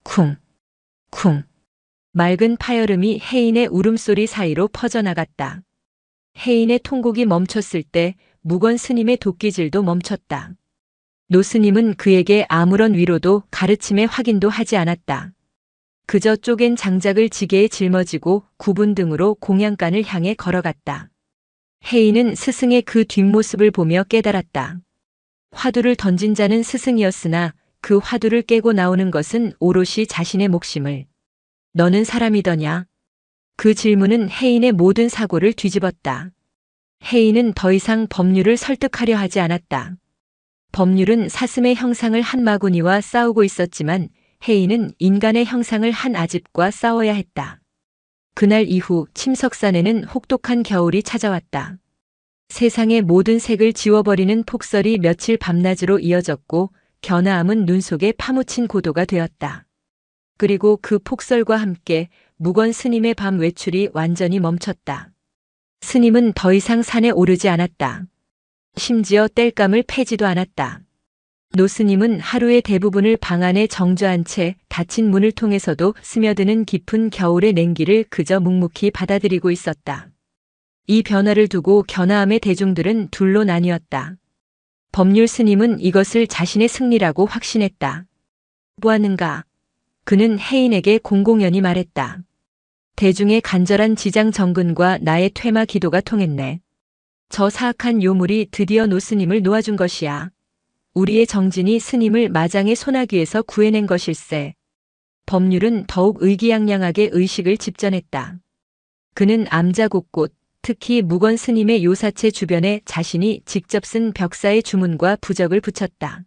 쿵, 쿵. 맑은 파열음이 혜인의 울음소리 사이로 퍼져나갔다. 혜인의 통곡이 멈췄을 때 무건 스님의 도끼질도 멈췄다. 노 스님은 그에게 아무런 위로도 가르침의 확인도 하지 않았다. 그저 쪼갠 장작을 지게에 짊어지고 구분 등으로 공양간을 향해 걸어갔다. 혜인은 스승의 그 뒷모습을 보며 깨달았다. 화두를 던진 자는 스승이었으나 그 화두를 깨고 나오는 것은 오롯이 자신의 목심을. 너는 사람이더냐? 그 질문은 혜인의 모든 사고를 뒤집었다. 혜인은 더 이상 법률을 설득하려 하지 않았다. 법률은 사슴의 형상을 한 마구니와 싸우고 있었지만 혜인은 인간의 형상을 한 아집과 싸워야 했다. 그날 이후 침석산에는 혹독한 겨울이 찾아왔다. 세상의 모든 색을 지워버리는 폭설이 며칠 밤낮으로 이어졌고 겨나암은 눈 속에 파묻힌 고도가 되었다. 그리고 그 폭설과 함께 무건 스님의 밤 외출이 완전히 멈췄다. 스님은 더 이상 산에 오르지 않았다. 심지어 땔감을 패지도 않았다. 노 스님은 하루의 대부분을 방 안에 정주한 채 닫힌 문을 통해서도 스며드는 깊은 겨울의 냉기를 그저 묵묵히 받아들이고 있었다. 이 변화를 두고 겨나암의 대중들은 둘로 나뉘었다. 법률 스님은 이것을 자신의 승리라고 확신했다. 보았는가? 그는 혜인에게 공공연히 말했다. 대중의 간절한 지장 정근과 나의 퇴마 기도가 통했네. 저 사악한 요물이 드디어 노 스님을 놓아준 것이야. 우리의 정진이 스님을 마장의 소나기에서 구해낸 것일세. 법률은 더욱 의기양양하게 의식을 집전했다. 그는 암자 곳곳, 특히 무건 스님의 요사체 주변에 자신이 직접 쓴 벽사의 주문과 부적을 붙였다.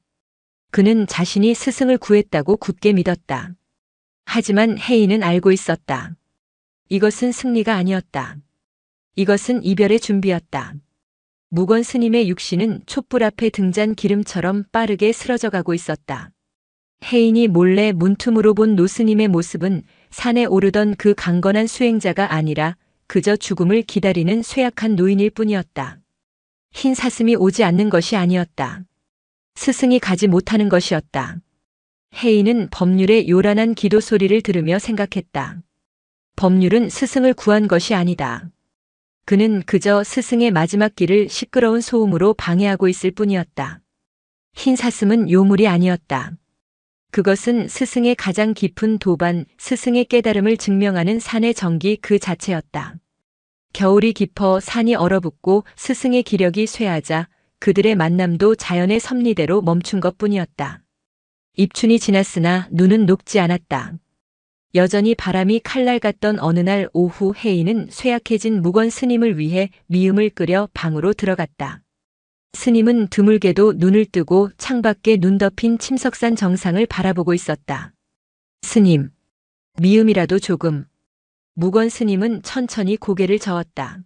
그는 자신이 스승을 구했다고 굳게 믿었다. 하지만 혜인은 알고 있었다. 이것은 승리가 아니었다. 이것은 이별의 준비였다. 무건 스님의 육신은 촛불 앞에 등잔 기름처럼 빠르게 쓰러져가고 있었다. 혜인이 몰래 문틈으로 본 노스님의 모습은 산에 오르던 그 강건한 수행자가 아니라 그저 죽음을 기다리는 쇠약한 노인일 뿐이었다. 흰 사슴이 오지 않는 것이 아니었다. 스승이 가지 못하는 것이었다. 혜인은 법률의 요란한 기도 소리를 들으며 생각했다. 법률은 스승을 구한 것이 아니다. 그는 그저 스승의 마지막 길을 시끄러운 소음으로 방해하고 있을 뿐이었다. 흰 사슴은 요물이 아니었다. 그것은 스승의 가장 깊은 도반, 스승의 깨달음을 증명하는 산의 정기 그 자체였다. 겨울이 깊어 산이 얼어붙고 스승의 기력이 쇠하자 그들의 만남도 자연의 섭리대로 멈춘 것뿐이었다. 입춘이 지났으나 눈은 녹지 않았다. 여전히 바람이 칼날 같던 어느 날 오후 혜인은 쇠약해진 무건 스님을 위해 미음을 끓여 방으로 들어갔다. 스님은 드물게도 눈을 뜨고 창밖에 눈 덮인 침석산 정상을 바라보고 있었다. 스님, 미음이라도 조금. 무건 스님은 천천히 고개를 저었다.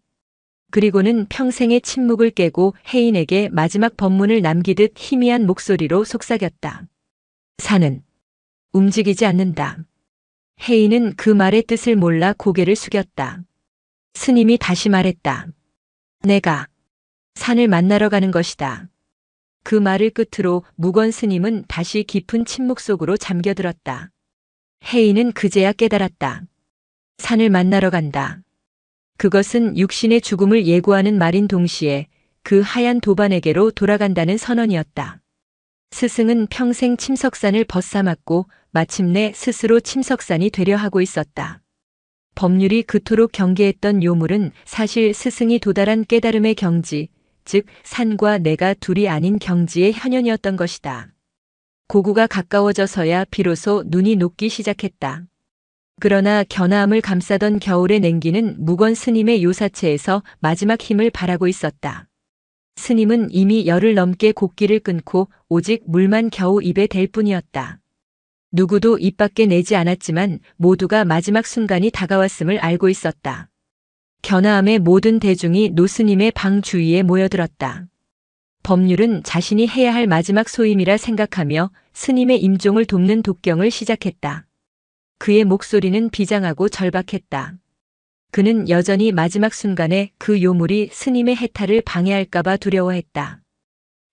그리고는 평생의 침묵을 깨고 혜인에게 마지막 법문을 남기듯 희미한 목소리로 속삭였다. 산은 움직이지 않는다. 혜인은 그 말의 뜻을 몰라 고개를 숙였다. 스님이 다시 말했다. 내가 산을 만나러 가는 것이다. 그 말을 끝으로 무건 스님은 다시 깊은 침묵 속으로 잠겨들었다. 혜인은 그제야 깨달았다. 산을 만나러 간다. 그것은 육신의 죽음을 예고하는 말인 동시에 그 하얀 도반에게로 돌아간다는 선언이었다. 스승은 평생 침석산을 벗삼았고 마침내 스스로 침석산이 되려 하고 있었다. 법률이 그토록 경계했던 요물은 사실 스승이 도달한 깨달음의 경지, 즉 산과 내가 둘이 아닌 경지의 현현이었던 것이다. 고구가 가까워져서야 비로소 눈이 녹기 시작했다. 그러나 견아함을 감싸던 겨울의 냉기는 무건 스님의 요사체에서 마지막 힘을 발하고 있었다. 스님은 이미 열흘 넘게 곡기를 끊고 오직 물만 겨우 입에 댈 뿐이었다. 누구도 입 밖에 내지 않았지만 모두가 마지막 순간이 다가왔음을 알고 있었다. 견아함의 모든 대중이 노스님의 방 주위에 모여들었다. 법률은 자신이 해야 할 마지막 소임이라 생각하며 스님의 임종을 돕는 독경을 시작했다. 그의 목소리는 비장하고 절박했다. 그는 여전히 마지막 순간에 그 요물이 스님의 해탈을 방해할까봐 두려워했다.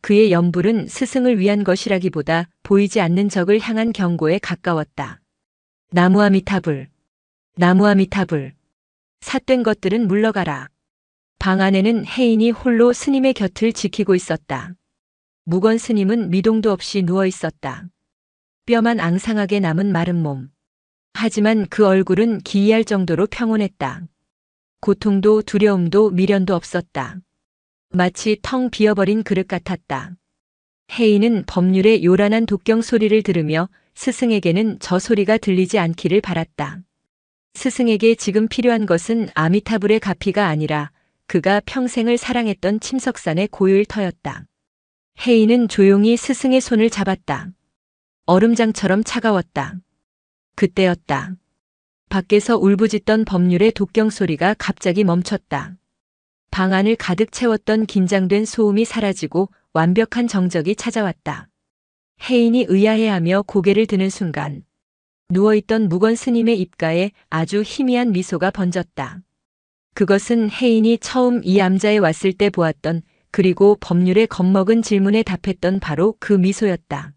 그의 연불은 스승을 위한 것이라기보다 보이지 않는 적을 향한 경고에 가까웠다. 나무아미타불, 나무아미타불. 삿된 것들은 물러가라. 방 안에는 혜인이 홀로 스님의 곁을 지키고 있었다. 무건 스님은 미동도 없이 누워 있었다. 뼈만 앙상하게 남은 마른 몸. 하지만 그 얼굴은 기이할 정도로 평온했다. 고통도 두려움도 미련도 없었다. 마치 텅 비어버린 그릇 같았다. 혜인은 법률의 요란한 독경 소리를 들으며 스승에게는 저 소리가 들리지 않기를 바랐다. 스승에게 지금 필요한 것은 아미타불의 가피가 아니라 그가 평생을 사랑했던 침석산의 고요일 터였다. 혜인은 조용히 스승의 손을 잡았다. 얼음장처럼 차가웠다. 그때였다. 밖에서 울부짖던 법률의 독경 소리가 갑자기 멈췄다. 방 안을 가득 채웠던 긴장된 소음이 사라지고 완벽한 정적이 찾아왔다. 혜인이 의아해하며 고개를 드는 순간 누워있던 무건 스님의 입가에 아주 희미한 미소가 번졌다. 그것은 혜인이 처음 이 암자에 왔을 때 보았던 그리고 법률의 겁먹은 질문에 답했던 바로 그 미소였다.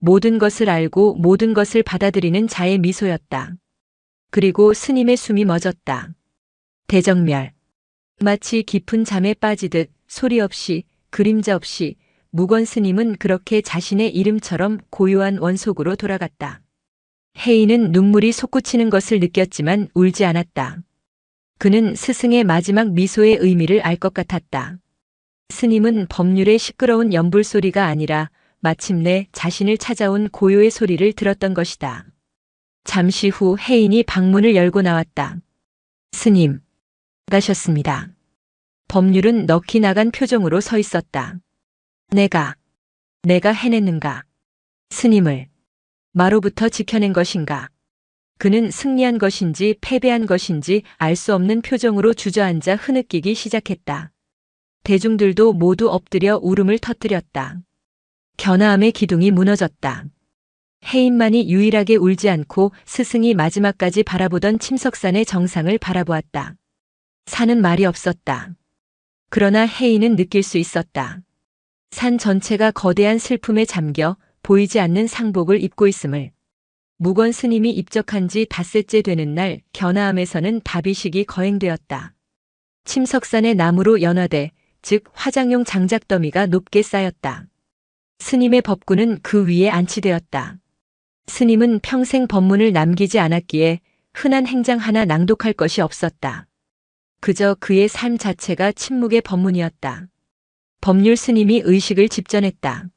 모든 것을 알고 모든 것을 받아들이는 자의 미소였다. 그리고 스님의 숨이 멎었다. 대정멸. 마치 깊은 잠에 빠지듯 소리 없이 그림자 없이 무건 스님은 그렇게 자신의 이름처럼 고요한 원속으로 돌아갔다. 혜인은 눈물이 솟구치는 것을 느꼈지만 울지 않았다. 그는 스승의 마지막 미소의 의미를 알 것 같았다. 스님은 법률의 시끄러운 연불 소리가 아니라 마침내 자신을 찾아온 고요의 소리를 들었던 것이다. 잠시 후 혜인이 방문을 열고 나왔다. 스님, 가셨습니다. 법률은 넋이 나간 표정으로 서 있었다. 내가 해냈는가? 스님을 마로부터 지켜낸 것인가? 그는 승리한 것인지 패배한 것인지 알 수 없는 표정으로 주저앉아 흐느끼기 시작했다. 대중들도 모두 엎드려 울음을 터뜨렸다. 견아함의 기둥이 무너졌다. 혜인만이 유일하게 울지 않고 스승이 마지막까지 바라보던 침석산의 정상을 바라보았다. 산은 말이 없었다. 그러나 혜인은 느낄 수 있었다. 산 전체가 거대한 슬픔에 잠겨 보이지 않는 상복을 입고 있음을. 무건 스님이 입적한 지 닷새째 되는 날 견아함에서는 다비식이 거행되었다. 침석산의 나무로 연화돼 즉 화장용 장작더미가 높게 쌓였다. 스님의 법구는 그 위에 안치되었다. 스님은 평생 법문을 남기지 않았기에 흔한 행장 하나 낭독할 것이 없었다. 그저 그의 삶 자체가 침묵의 법문이었다. 법률 스님이 의식을 집전했다.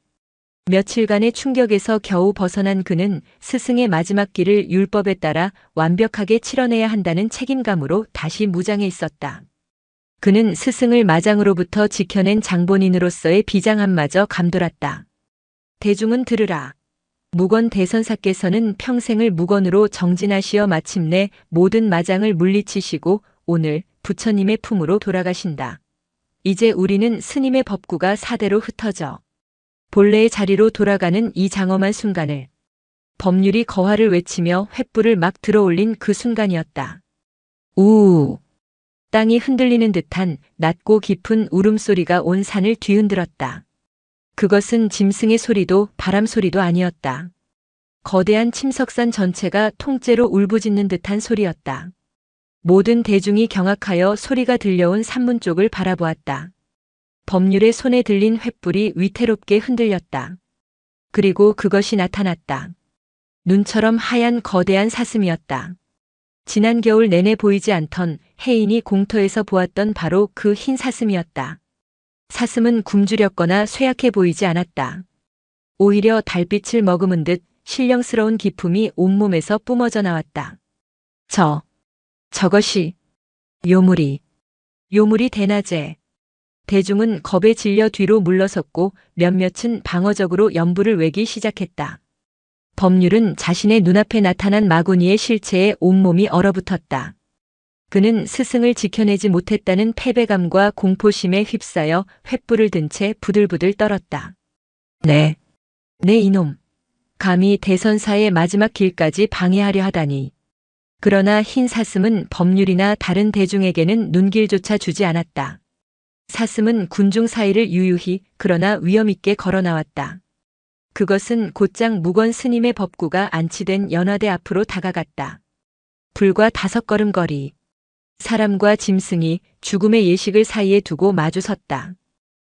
며칠간의 충격에서 겨우 벗어난 그는 스승의 마지막 길을 율법에 따라 완벽하게 치러내야 한다는 책임감으로 다시 무장해 있었다. 그는 스승을 마장으로부터 지켜낸 장본인으로서의 비장함마저 감돌았다. 대중은 들으라. 무건 대선사께서는 평생을 무건으로 정진하시어 마침내 모든 마장을 물리치시고 오늘 부처님의 품으로 돌아가신다. 이제 우리는 스님의 법구가 사대로 흩어져 본래의 자리로 돌아가는 이 장엄한 순간을 법률이 거화를 외치며 횃불을 막 들어올린 그 순간이었다. 우우. 땅이 흔들리는 듯한 낮고 깊은 울음소리가 온 산을 뒤흔들었다. 그것은 짐승의 소리도 바람 소리도 아니었다. 거대한 침석산 전체가 통째로 울부짖는 듯한 소리였다. 모든 대중이 경악하여 소리가 들려온 산문 쪽을 바라보았다. 법률의 손에 들린 횃불이 위태롭게 흔들렸다. 그리고 그것이 나타났다. 눈처럼 하얀 거대한 사슴이었다. 지난 겨울 내내 보이지 않던 혜인이 공터에서 보았던 바로 그 흰 사슴이었다. 사슴은 굶주렸거나 쇠약해 보이지 않았다. 오히려 달빛을 머금은 듯 신령스러운 기품이 온몸에서 뿜어져 나왔다. 저것이 요물이 대낮에. 대중은 겁에 질려 뒤로 물러섰고 몇몇은 방어적으로 연부를 외기 시작했다. 법률은 자신의 눈앞에 나타난 마구니의 실체에 온몸이 얼어붙었다. 그는 스승을 지켜내지 못했다는 패배감과 공포심에 휩싸여 횃불을 든 채 부들부들 떨었다. 네 이놈. 감히 대선사의 마지막 길까지 방해하려 하다니. 그러나 흰 사슴은 법률이나 다른 대중에게는 눈길조차 주지 않았다. 사슴은 군중 사이를 유유히 그러나 위엄있게 걸어 나왔다. 그것은 곧장 무건 스님의 법구가 안치된 연화대 앞으로 다가갔다. 불과 5걸음 거리. 사람과 짐승이 죽음의 예식을 사이에 두고 마주 섰다.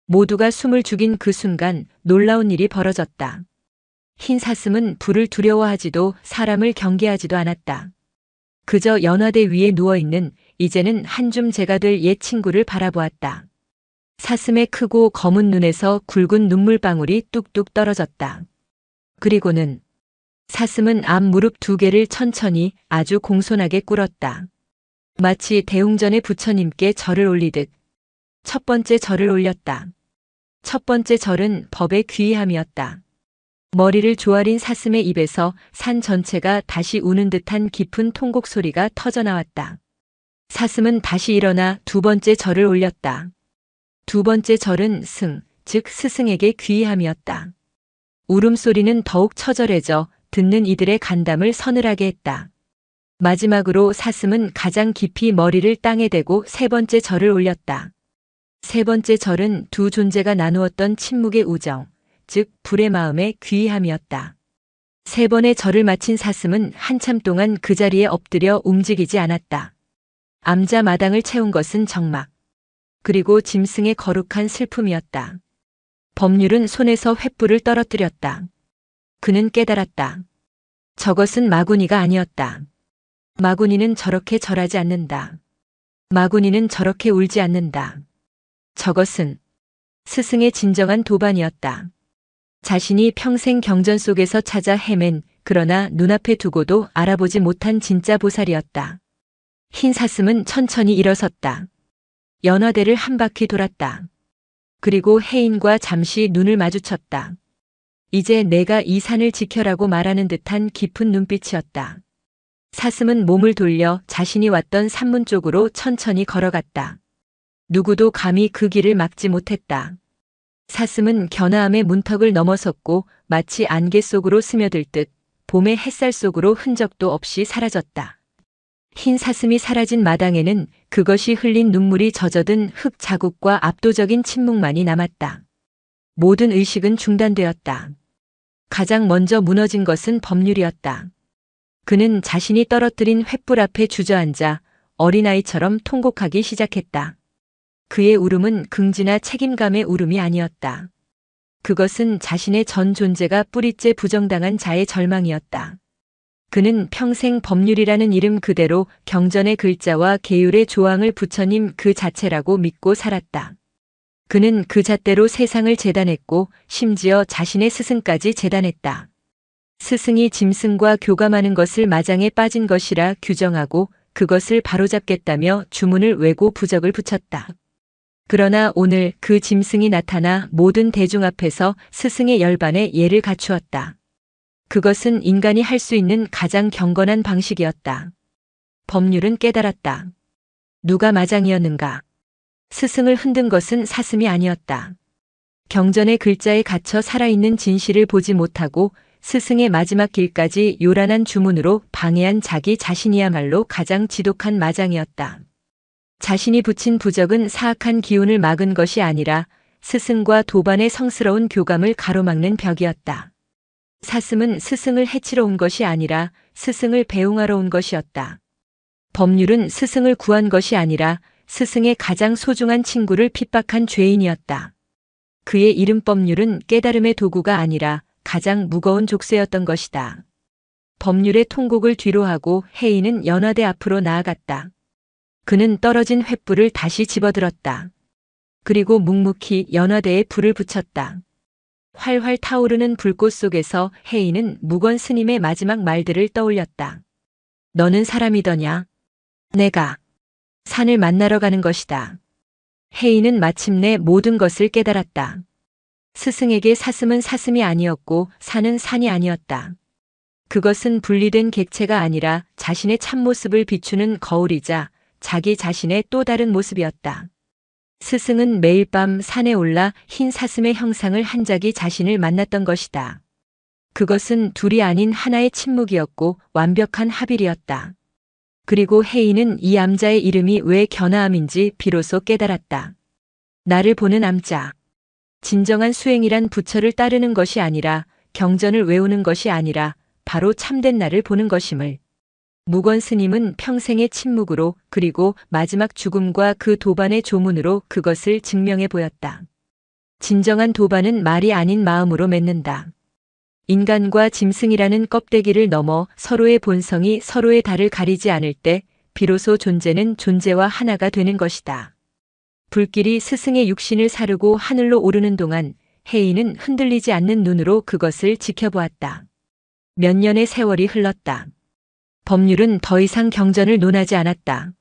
모두가 숨을 죽인 그 순간 놀라운 일이 벌어졌다. 흰 사슴은 불을 두려워하지도 사람을 경계하지도 않았다. 그저 연화대 위에 누워있는 이제는 한 줌 재가 될 옛 친구를 바라보았다. 사슴의 크고 검은 눈에서 굵은 눈물방울이 뚝뚝 떨어졌다. 그리고는 사슴은 앞 무릎 2개를 천천히 아주 공손하게 꿇었다. 마치 대웅전의 부처님께 절을 올리듯 첫 번째 절을 올렸다. 첫 번째 절은 법의 귀의함이었다. 머리를 조아린 사슴의 입에서 산 전체가 다시 우는 듯한 깊은 통곡 소리가 터져나왔다. 사슴은 다시 일어나 2번째 절을 올렸다. 2번째 절은 즉 스승에게 귀의함이었다. 울음소리는 더욱 처절해져 듣는 이들의 간담을 서늘하게 했다. 마지막으로 사슴은 가장 깊이 머리를 땅에 대고 3번째 절을 올렸다. 3번째 절은 두 존재가 나누었던 침묵의 우정, 즉 불의 마음의 귀의함이었다. 3번의 절을 마친 사슴은 한참 동안 그 자리에 엎드려 움직이지 않았다. 암자 마당을 채운 것은 정막, 그리고 짐승의 거룩한 슬픔이었다. 법률은 손에서 횃불을 떨어뜨렸다. 그는 깨달았다. 저것은 마구니가 아니었다. 마구니는 저렇게 절하지 않는다. 마구니는 저렇게 울지 않는다. 저것은 스승의 진정한 도반이었다. 자신이 평생 경전 속에서 찾아 헤맨 그러나 눈앞에 두고도 알아보지 못한 진짜 보살이었다. 흰 사슴은 천천히 일어섰다. 연화대를 한 바퀴 돌았다. 그리고 혜인과 잠시 눈을 마주쳤다. 이제 내가 이 산을 지켜라고 말하는 듯한 깊은 눈빛이었다. 사슴은 몸을 돌려 자신이 왔던 산문 쪽으로 천천히 걸어갔다. 누구도 감히 그 길을 막지 못했다. 사슴은 견아함의 문턱을 넘어섰고 마치 안개 속으로 스며들 듯 봄의 햇살 속으로 흔적도 없이 사라졌다. 흰 사슴이 사라진 마당에는 그것이 흘린 눈물이 젖어든 흙 자국과 압도적인 침묵만이 남았다. 모든 의식은 중단되었다. 가장 먼저 무너진 것은 법률이었다. 그는 자신이 떨어뜨린 횃불 앞에 주저앉아 어린아이처럼 통곡하기 시작했다. 그의 울음은 긍지나 책임감의 울음이 아니었다. 그것은 자신의 전 존재가 뿌리째 부정당한 자의 절망이었다. 그는 평생 법률이라는 이름 그대로 경전의 글자와 계율의 조항을 부처님 그 자체라고 믿고 살았다. 그는 그 잣대로 세상을 재단했고 심지어 자신의 스승까지 재단했다. 스승이 짐승과 교감하는 것을 마장에 빠진 것이라 규정하고 그것을 바로잡겠다며 주문을 외고 부적을 붙였다. 그러나 오늘 그 짐승이 나타나 모든 대중 앞에서 스승의 열반에 예를 갖추었다. 그것은 인간이 할 수 있는 가장 경건한 방식이었다. 법률은 깨달았다. 누가 마장이었는가? 스승을 흔든 것은 사슴이 아니었다. 경전의 글자에 갇혀 살아있는 진실을 보지 못하고 스승의 마지막 길까지 요란한 주문으로 방해한 자기 자신이야말로 가장 지독한 마장이었다. 자신이 붙인 부적은 사악한 기운을 막은 것이 아니라 스승과 도반의 성스러운 교감을 가로막는 벽이었다. 사슴은 스승을 해치러 온 것이 아니라 스승을 배웅하러 온 것이었다. 법률은 스승을 구한 것이 아니라 스승의 가장 소중한 친구를 핍박한 죄인이었다. 그의 이름 법률은 깨달음의 도구가 아니라 가장 무거운 족쇄였던 것이다. 법률의 통곡을 뒤로하고 혜인은 연화대 앞으로 나아갔다. 그는 떨어진 횃불을 다시 집어들었다. 그리고 묵묵히 연화대에 불을 붙였다. 활활 타오르는 불꽃 속에서 혜인은 무건 스님의 마지막 말들을 떠올렸다. 너는 사람이더냐? 내가 산을 만나러 가는 것이다. 혜인은 마침내 모든 것을 깨달았다. 스승에게 사슴은 사슴이 아니었고 산은 산이 아니었다. 그것은 분리된 객체가 아니라 자신의 참모습을 비추는 거울이자 자기 자신의 또 다른 모습이었다. 스승은 매일 밤 산에 올라 흰 사슴의 형상을 한 자기 자신을 만났던 것이다. 그것은 둘이 아닌 하나의 침묵이었고 완벽한 합일이었다. 그리고 혜인은 이 암자의 이름이 왜 견아암인지 비로소 깨달았다. 나를 보는 암자. 진정한 수행이란 부처를 따르는 것이 아니라 경전을 외우는 것이 아니라 바로 참된 나를 보는 것임을. 무건 스님은 평생의 침묵으로 그리고 마지막 죽음과 그 도반의 조문으로 그것을 증명해 보였다. 진정한 도반은 말이 아닌 마음으로 맺는다. 인간과 짐승이라는 껍데기를 넘어 서로의 본성이 서로의 달을 가리지 않을 때 비로소 존재는 존재와 하나가 되는 것이다. 불길이 스승의 육신을 사르고 하늘로 오르는 동안 혜인은 흔들리지 않는 눈으로 그것을 지켜보았다. 몇 년의 세월이 흘렀다. 법률은 더 이상 경전을 논하지 않았다.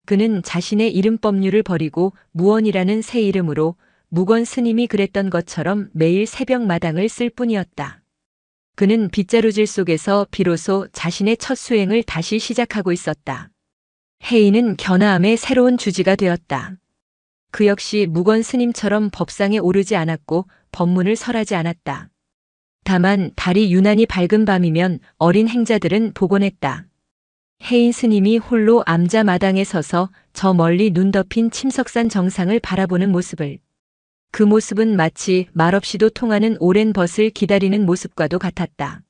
그는 자신의 이름 법률을 버리고 무언이라는 새 이름으로 무건 스님이 그랬던 것처럼 매일 새벽 마당을 쓸 뿐이었다. 그는 빗자루질 속에서 비로소 자신의 첫 수행을 다시 시작하고 있었다. 혜인은 견아함의 새로운 주지가 되었다. 그 역시 무건 스님처럼 법상에 오르지 않았고 법문을 설하지 않았다. 다만 달이 유난히 밝은 밤이면 어린 행자들은 복원했다. 혜인 스님이 홀로 암자 마당에 서서 저 멀리 눈 덮인 침석산 정상을 바라보는 모습을. 그 모습은 마치 말없이도 통하는 오랜 벗을 기다리는 모습과도 같았다.